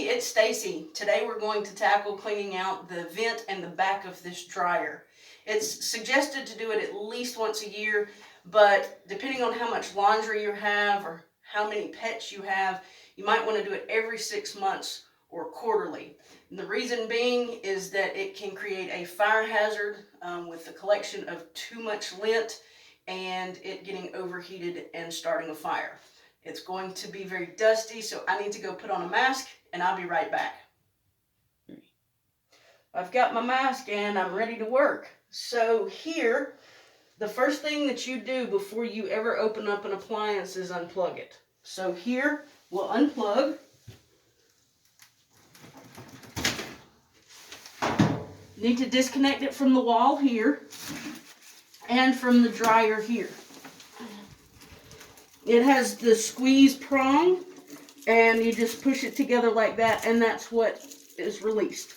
everybody, it's Stacy. Today we're going to tackle cleaning out the vent and the back of this dryer. It's suggested to do it at least once a year, but depending on how much laundry you have or how many pets you have, you might want to do it every 6 months or quarterly. And the reason being is that it can create a fire hazard with the collection of too much lint and it getting overheated and starting a fire. It's going to be very dusty, so I need to go put on a mask, and I'll be right back. I've got my mask and I'm ready to work. So here, the first thing that you do before you ever open up an appliance is unplug it. So here, we'll unplug. Need to disconnect it from the wall here and from the dryer here. It has the squeeze prong, and you just push it together like that, and that's what is released.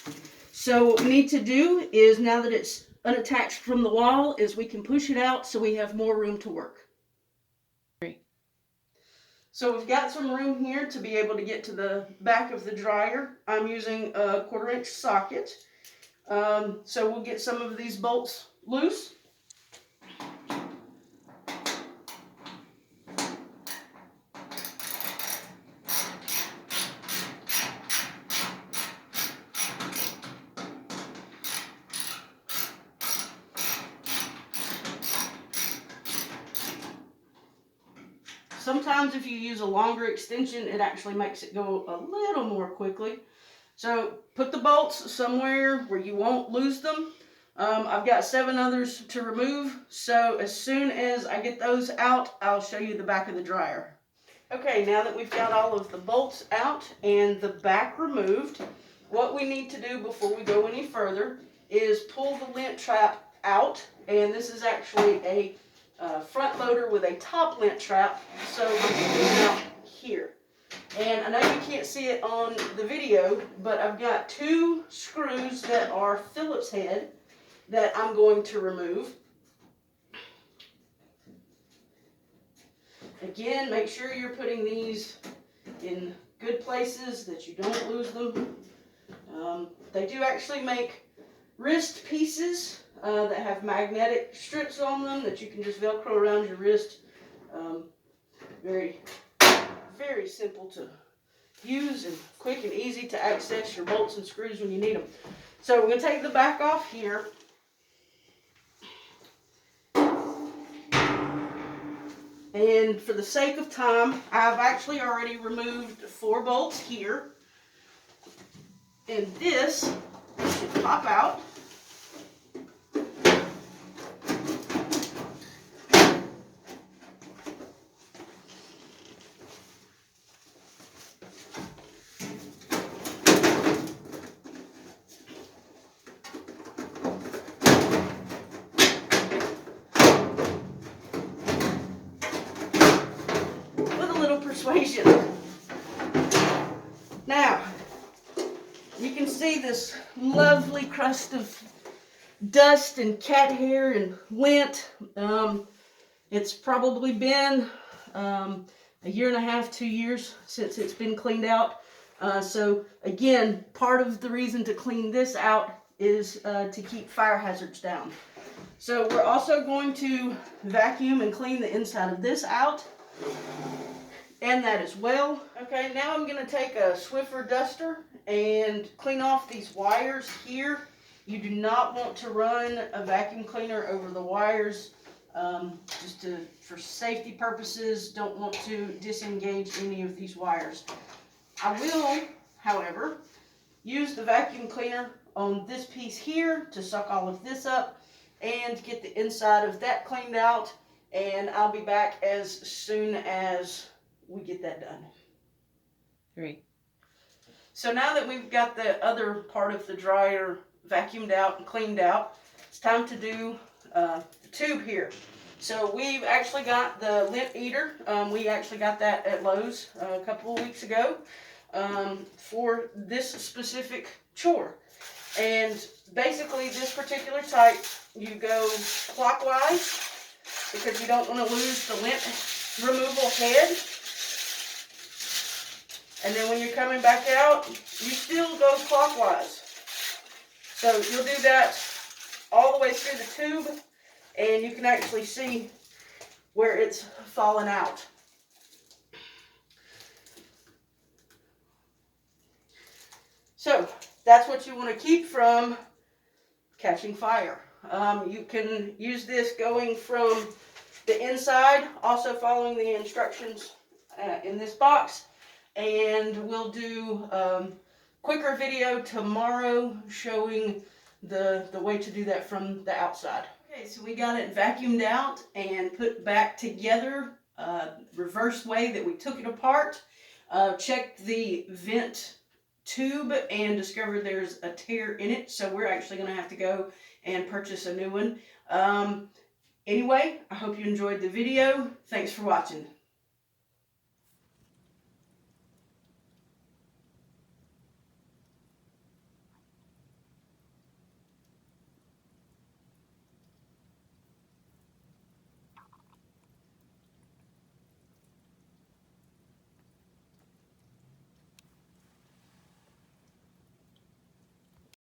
So what we need to do is, now that it's unattached from the wall, is we can push it out so we have more room to work. So we've got some room here to be able to get to the back of the dryer. I'm using a 1/4-inch socket. So we'll get some of these bolts loose. Sometimes if you use a longer extension, it actually makes it go a little more quickly. So put the bolts somewhere where you won't lose them. I've got 7 others to remove, so as soon as I get those out, I'll show you the back of the dryer. Okay, now that we've got all of the bolts out and the back removed, what we need to do before we go any further is pull the lint trap out, and this is actually a front loader with a top lint trap, so we can do it out here. And I know you can't see it on the video, but I've got 2 screws that are Phillips head that I'm going to remove. Again, make sure you're putting these in good places that you don't lose them. They do actually make wrist pieces that have magnetic strips on them that you can just Velcro around your wrist. Very simple to use and quick and easy to access your bolts and screws when you need them. So we're going to take the back off here. And for the sake of time, I've actually already removed 4 bolts here. And this should pop out. Persuasion. Now, you can see this lovely crust of dust and cat hair and lint. It's probably been a 1.5 to 2 years since it's been cleaned out. So again, part of the reason to clean this out is to keep fire hazards down. So we're also going to vacuum and clean the inside of this out. And that as well. Okay, now I'm going to take a Swiffer duster and clean off these wires here. You do not want to run a vacuum cleaner over the wires, for safety purposes. Don't want to disengage any of these wires. I will, however, use the vacuum cleaner on this piece here to suck all of this up and get the inside of that cleaned out, and I'll be back as soon as we get that done. Great. So now that we've got the other part of the dryer vacuumed out and cleaned out, it's time to do the tube here. So we've actually got the lint eater. We actually got that at Lowe's a couple of weeks ago for this specific chore. And basically this particular type, you go clockwise because you don't want to lose the lint removal head. And then when you're coming back out, you still go clockwise. So you'll do that all the way through the tube, and you can actually see where it's fallen out. So that's what you want to keep from catching fire. You can use this going from the inside, also following the instructions in this box. And we'll do quicker video tomorrow showing the way to do that from the outside. Okay, so we got it vacuumed out and put back together, reverse way that we took it apart. Checked the vent tube and discovered there's a tear in it, so we're actually going to have to go and purchase a new one. Anyway, I hope you enjoyed the video. Thanks for watching.